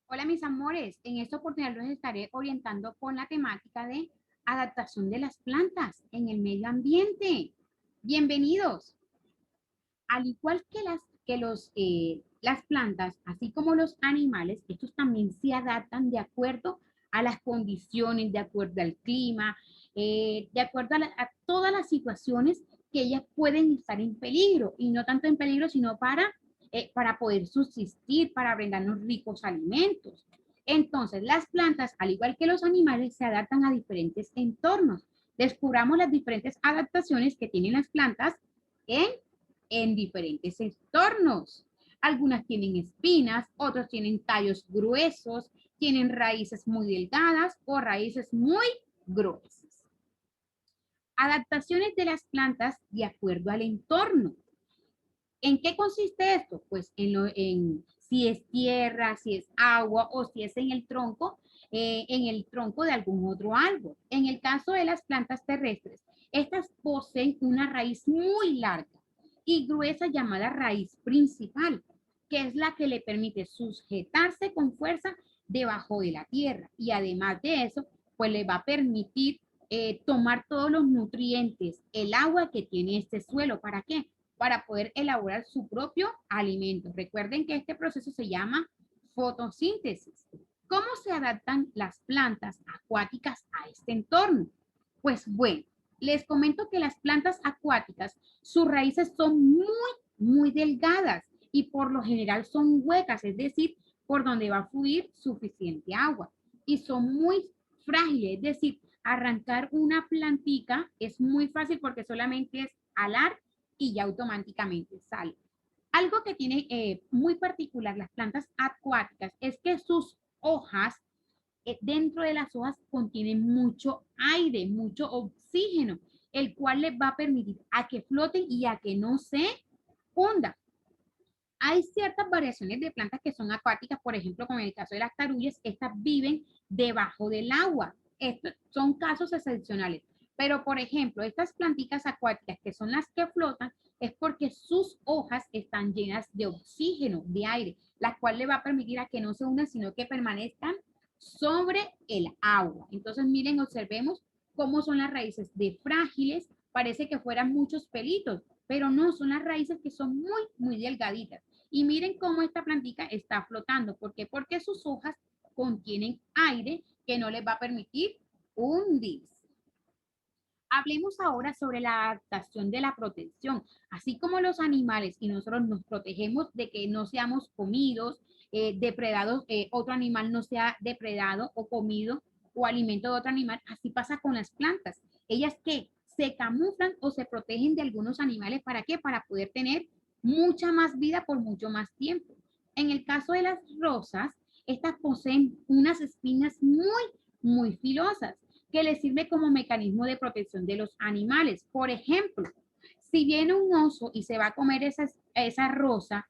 Hola mis amores, en esta oportunidad los estaré orientando con la temática de adaptación de las plantas en el medio ambiente. Bienvenidos. Al igual que las plantas, así como los animales, estos también se adaptan de acuerdo a las condiciones, de acuerdo al clima, de acuerdo a todas las situaciones que ellas pueden estar en peligro, y no tanto en peligro, sino para poder subsistir, para brindarnos ricos alimentos. Entonces, las plantas, al igual que los animales, se adaptan a diferentes entornos. Descubramos las diferentes adaptaciones que tienen las plantas en diferentes entornos. Algunas tienen espinas, otros tienen tallos gruesos, tienen raíces muy delgadas o raíces muy gruesas. Adaptaciones de las plantas de acuerdo al entorno. ¿En qué consiste esto? Pues en si es tierra, si es agua o si es en el tronco de algún otro árbol. En el caso de las plantas terrestres, estas poseen una raíz muy larga y gruesa llamada raíz principal, que es la que le permite sujetarse con fuerza debajo de la tierra. Y además de eso, pues le va a permitir tomar todos los nutrientes, el agua que tiene este suelo. ¿Para qué? Para poder elaborar su propio alimento. Recuerden que este proceso se llama fotosíntesis. ¿Cómo se adaptan las plantas acuáticas a este entorno? Pues bueno, les comento que las plantas acuáticas, sus raíces son muy delgadas y por lo general son huecas, es decir, por donde va a fluir suficiente agua. Y son muy frágiles, es decir, arrancar una plantica es muy fácil porque solamente es alar y ya automáticamente sale. Algo que tiene muy particular las plantas acuáticas es que sus hojas, dentro de las hojas contienen mucho aire, mucho oxígeno, el cual les va a permitir a que floten y a que no se hundan. Hay ciertas variaciones de plantas que son acuáticas, por ejemplo, como en el caso de las tarullas, estas viven debajo del agua. Estos son casos excepcionales. Pero, por ejemplo, estas plantitas acuáticas, que son las que flotan, es porque sus hojas están llenas de oxígeno, de aire, la cual le va a permitir a que no se hundan, sino que permanezcan sobre el agua. Entonces, miren, observemos cómo son las raíces de frágiles, parece que fueran muchos pelitos, pero no, son las raíces que son muy delgaditas. Y miren cómo esta plantita está flotando. ¿Por qué? Porque sus hojas contienen aire que no les va a permitir hundirse. Hablemos ahora sobre la adaptación de la protección. Así como los animales y nosotros nos protegemos de que no seamos comidos, depredados, otro animal no sea depredado o comido o alimento de otro animal, así pasa con las plantas. Ellas que se camuflan o se protegen de algunos animales, ¿para qué? Para poder tener mucha más vida por mucho más tiempo. En el caso de las rosas, estas poseen unas espinas muy filosas que les sirve como mecanismo de protección de los animales. Por ejemplo, si viene un oso y se va a comer esa rosa,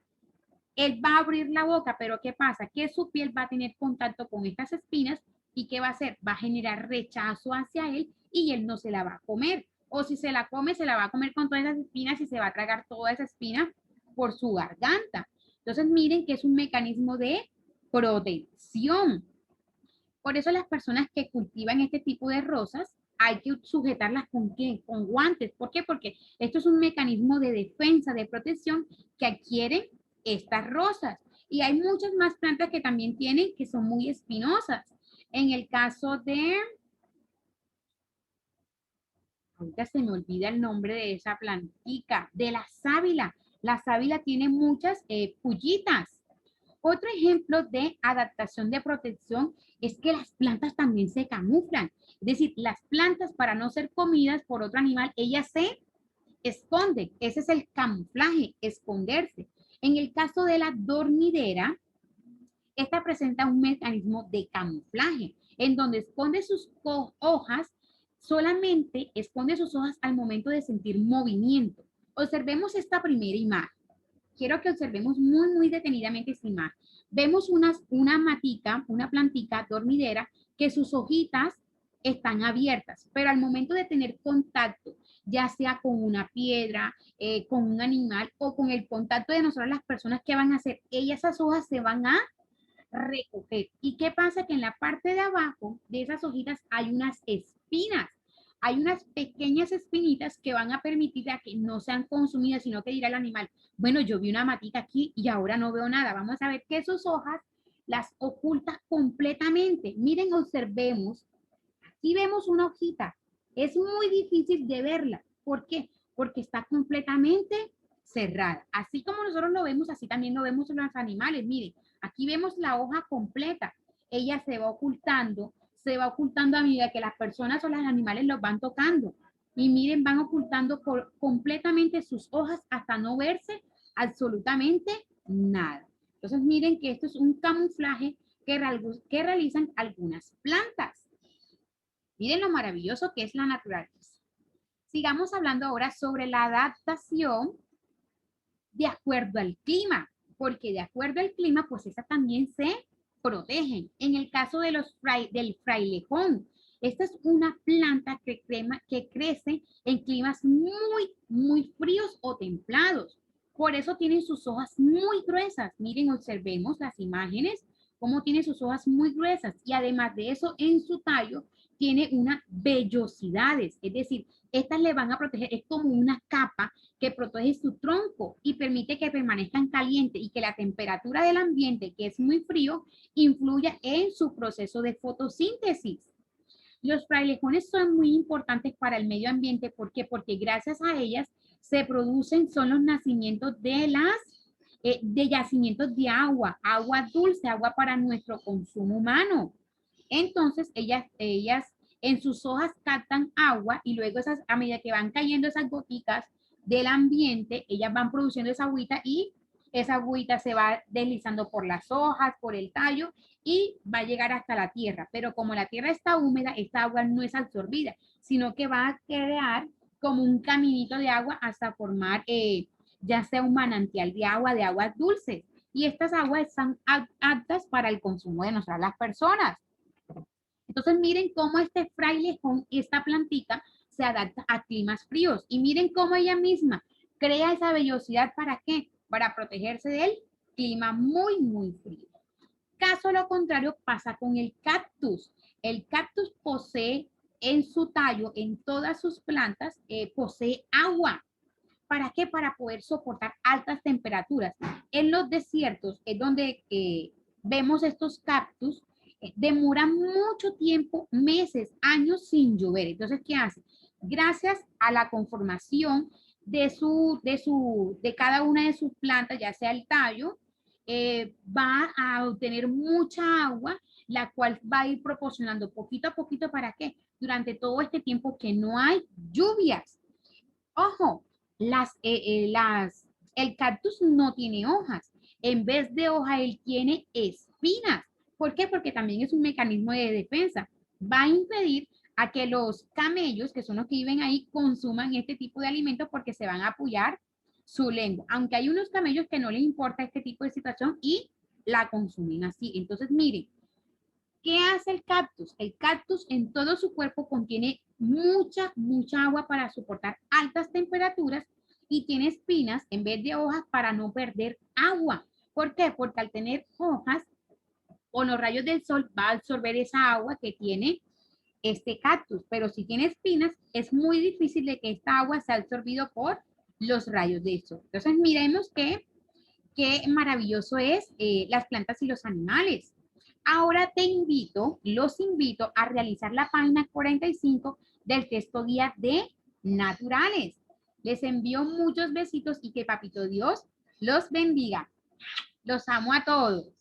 él va a abrir la boca, pero ¿qué pasa? Que su piel va a tener contacto con estas espinas y ¿qué va a hacer? Va a generar rechazo hacia él y él no se la va a comer. O si se la come, se la va a comer con todas esas espinas y se va a tragar toda esa espina por su garganta. Entonces miren que es un mecanismo de protección. Por eso las personas que cultivan este tipo de rosas hay que sujetarlas con, ¿qué? Con guantes. ¿Por qué? Porque esto es un mecanismo de defensa, de protección que adquieren estas rosas. Y hay muchas más plantas que también tienen que son muy espinosas. En el caso de, ahorita se me olvida el nombre de esa plantica, de la sábila. La sábila tiene muchas pullitas. Otro ejemplo de adaptación de protección es que las plantas también se camuflan. Es decir, las plantas para no ser comidas por otro animal, ellas se esconden. Ese es el camuflaje, esconderse. En el caso de la dormidera, esta presenta un mecanismo de camuflaje en donde esconde sus hojas, solamente esconde sus hojas al momento de sentir movimiento. Observemos esta primera imagen. Quiero que observemos muy detenidamente esta imagen. Vemos una matica, una plantica dormidera, que sus hojitas están abiertas, pero al momento de tener contacto, ya sea con una piedra, con un animal o con el contacto de nosotros las personas, ¿qué van a hacer? Ellas, esas hojas se van a recoger. ¿Y qué pasa? Que en la parte de abajo de esas hojitas hay unas espinas. Hay unas pequeñas espinitas que van a permitir a que no sean consumidas, sino que dirá el animal, bueno, yo vi una matita aquí y ahora no veo nada. Vamos a ver que sus hojas las oculta completamente. Miren, observemos. Aquí vemos una hojita. Es muy difícil de verla. ¿Por qué? Porque está completamente cerrada. Así como nosotros lo vemos, así también lo vemos en los animales. Miren, aquí vemos la hoja completa. Ella se va ocultando a medida que las personas o los animales los van tocando. Y miren, van ocultando completamente sus hojas hasta no verse absolutamente nada. Entonces miren que esto es un camuflaje que realizan algunas plantas. Miren lo maravilloso que es la naturaleza. Sigamos hablando ahora sobre la adaptación de acuerdo al clima, porque de acuerdo al clima, pues esas también se protegen. En el caso de del frailejón, esta es una planta que crece en climas muy fríos o templados. Por eso tienen sus hojas muy gruesas. Miren, observemos las imágenes, cómo tiene sus hojas muy gruesas. Y además de eso, en su tallo tiene unas vellosidades. Es decir, estas le van a proteger, es como una capa que protege su tronco y permite que permanezcan calientes y que la temperatura del ambiente, que es muy frío, influya en su proceso de fotosíntesis. Los frailejones son muy importantes para el medio ambiente. ¿Por qué? Porque gracias a ellas se producen, son los nacimientos de yacimientos de agua dulce, agua para nuestro consumo humano. Entonces, ellas en sus hojas captan agua y luego a medida que van cayendo esas gotitas del ambiente, ellas van produciendo esa agüita y esa agüita se va deslizando por las hojas, por el tallo y va a llegar hasta la tierra. Pero como la tierra está húmeda, esta agua no es absorbida, sino que va a crear como un caminito de agua hasta formar ya sea un manantial de aguas dulces. Y estas aguas están aptas para el consumo de nosotras las personas. Entonces miren cómo este frailejón, esta plantita, se adapta a climas fríos. Y miren cómo ella misma crea esa vellosidad. ¿Para qué? Para protegerse del clima muy frío. Caso lo contrario pasa con el cactus. El cactus posee en su tallo, en todas sus plantas, posee agua. ¿Para qué? Para poder soportar altas temperaturas. En los desiertos es donde vemos estos cactus, demoran mucho tiempo, meses, años sin llover. Entonces, ¿qué hace? Gracias a la conformación de cada una de sus plantas, ya sea el tallo, va a obtener mucha agua, la cual va a ir proporcionando poquito a poquito. ¿Para qué? Durante todo este tiempo que no hay lluvias. Ojo, el cactus no tiene hojas. En vez de hoja, él tiene espinas. ¿Por qué? Porque también es un mecanismo de defensa. Va a impedir a que los camellos, que son los que viven ahí, consuman este tipo de alimentos porque se van a apoyar su lengua. Aunque hay unos camellos que no les importa este tipo de situación y la consumen así. Entonces, miren, ¿qué hace el cactus? El cactus en todo su cuerpo contiene mucha agua para soportar altas temperaturas y tiene espinas en vez de hojas para no perder agua. ¿Por qué? Porque al tener hojas o los rayos del sol va a absorber esa agua que tiene este cactus, pero si tiene espinas es muy difícil de que esta agua sea absorbida por los rayos del sol. Entonces miremos qué maravilloso es las plantas y los animales. Ahora los invito a realizar la página 45 del texto guía de naturales. Les envío muchos besitos y que Papito Dios los bendiga. Los amo a todos.